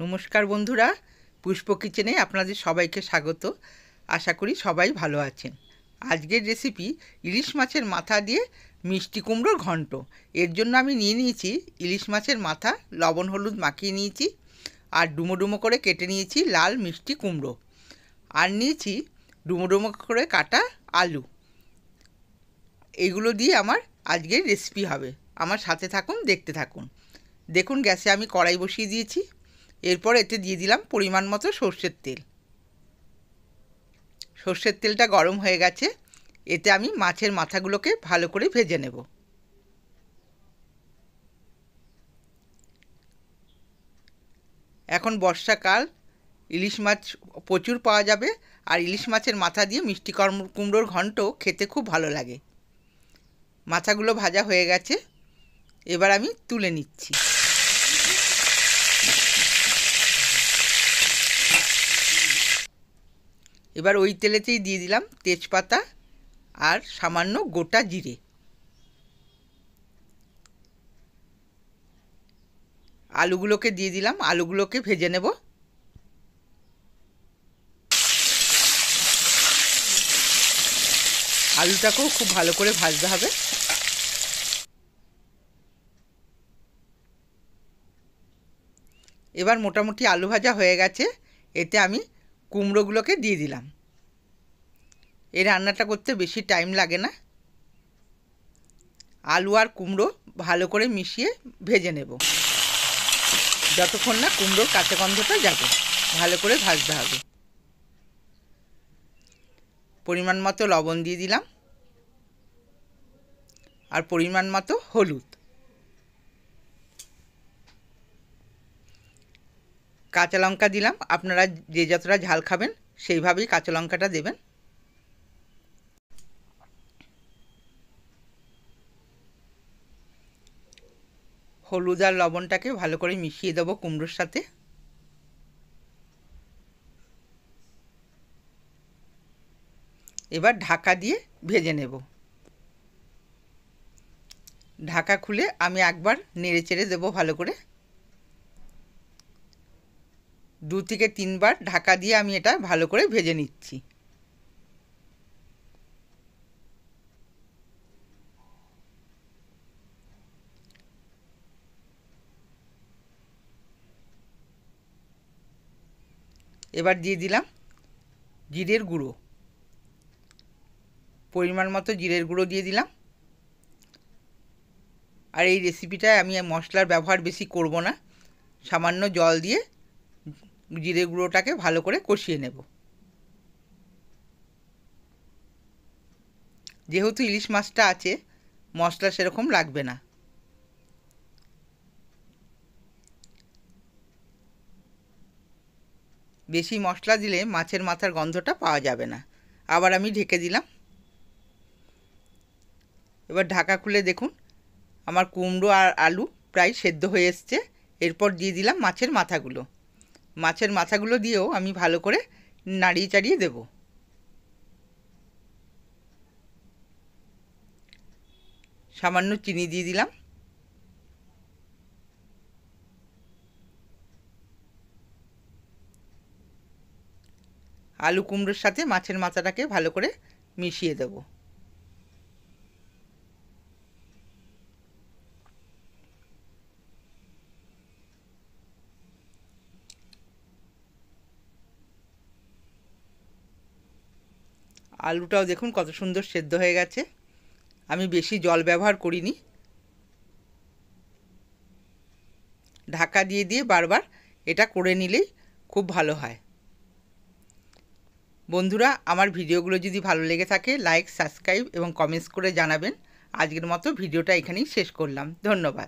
নমস্কার বন্ধুরা, পুষ্প কিচেনে আপনাদের সবাইকে স্বাগত। আশা করি সবাই ভালো আছেন। আজকের রেসিপি ইলিশ মাছের মাথা দিয়ে মিষ্টি কুমড়োর ঘন্ট। এর জন্য আমি নিয়ে নিয়েছি ইলিশ মাছের মাথা, লবণ হলুদ মাখিয়ে নিয়েছি, আর ডুমো ডুমো করে কেটে নিয়েছি লাল মিষ্টি কুমড়ো, আর নিয়েছি ডুমো ডুমো করে কাটা আলু। এগুলো দিয়ে আমার আজকের রেসিপি হবে। আমার সাথে থাকুন, দেখতে থাকুন। দেখুন, গ্যাসে আমি কড়াই বসিয়ে দিয়েছি। এরপর এতে দিয়ে দিলাম পরিমাণ মতো সর্ষের তেল। সর্ষের তেলটা গরম হয়ে গেছে। এতে আমি মাছের মাথাগুলোকে ভালো করে ভেজে নেব। এখন বর্ষাকাল, ইলিশ মাছ প্রচুর পাওয়া যাবে, আর ইলিশ মাছের মাথা দিয়ে মিষ্টি কুমড়োর ঘন্ট খেতে খুব ভালো লাগে। মাথাগুলো ভাজা হয়ে গেছে, এবার আমি তুলে নিচ্ছি। এবার ওই তেলেতেই দিয়ে দিলাম তেজপাতা আর সামান্য গোটা জিরে। আলুগুলোকে দিয়ে দিলাম, আলুগুলোকে ভেজে নেব। আলুটাকেও খুব ভালো করে ভাজতে হবে। এবার মোটামুটি আলু ভাজা হয়ে গেছে। এতে আমি কুমড়োগুলোকে দিয়ে দিলাম। এই রান্নাটা করতে বেশি টাইম লাগে না। আলু আর কুমড়ো ভালো করে মিশিয়ে ভেজে নেব, যতক্ষণ না কুমড়োর কাঁচা গন্ধটা যাবে। ভালো করে ভাজতে হবে। পরিমাণ মতো লবণ দিয়ে দিলাম, আর পরিমাণ মতো হলুদ। কাঁচা লঙ্কা দিলাম। আপনারা যে যতটা ঝাল খাবেন সেইভাবেই কাঁচা লঙ্কাটা দেবেন। হলুদ আর লবণটাকে ভালো করে মিশিয়ে দেবো কুমড়োর সাথে। এবার ঢাকা দিয়ে ভেজে নেব। ঢাকা খুলে আমি একবার নেড়ে চেড়ে দেবো ভালো করে। 2 থেকে 3 বার ঢাকা দিয়ে আমি এটা ভালো করে ভেজে নিচ্ছি। এবার দিয়ে দিলাম জিরের গুঁড়ো। পরিমাণ মতো জিরের গুঁড়ো দিয়ে দিলাম। আর এই রেসিপিটায় আমি মশলার ব্যবহার বেশি করব না। সামান্য জল দিয়ে জিরে গুঁড়োটাকে ভালো করে কষিয়ে নেব। যেহেতু ইলিশ মাছটা আছে, মশলা সেরকম লাগবে না। বেশি মশলা দিলে মাছের মাথার গন্ধটা পাওয়া যাবে না। আবার আমি ঢেকে দিলাম। এবার ঢাকা খুলে দেখুন, আমার কুমড়ো আর আলু প্রায় সেদ্ধ হয়ে এসছে। এরপর দিয়ে দিলাম মাছের মাথাগুলো। মাছের মাথাগুলো দিয়েও আমি ভালো করে নাড়িয়ে চাড়িয়ে দেব। সামান্য চিনি দিয়ে দিলাম। আলু কুমড়োর সাথে মাছের মাথাটাকে ভালো করে মিশিয়ে দেব। আলুটাও দেখুন কত সুন্দর সেদ্ধ হয়ে গেছে। আমি বেশি জল ব্যবহার করিনি। ঢাকা দিয়ে দিয়ে বারবার এটা করে নিলেই খুব ভালো হয়। বন্ধুরা, আমার ভিডিওগুলো যদি ভালো লেগে থাকে, লাইক, সাবস্ক্রাইব এবং কমেন্টস করে জানাবেন। আজকের মতো ভিডিওটা এখানেই শেষ করলাম। ধন্যবাদ।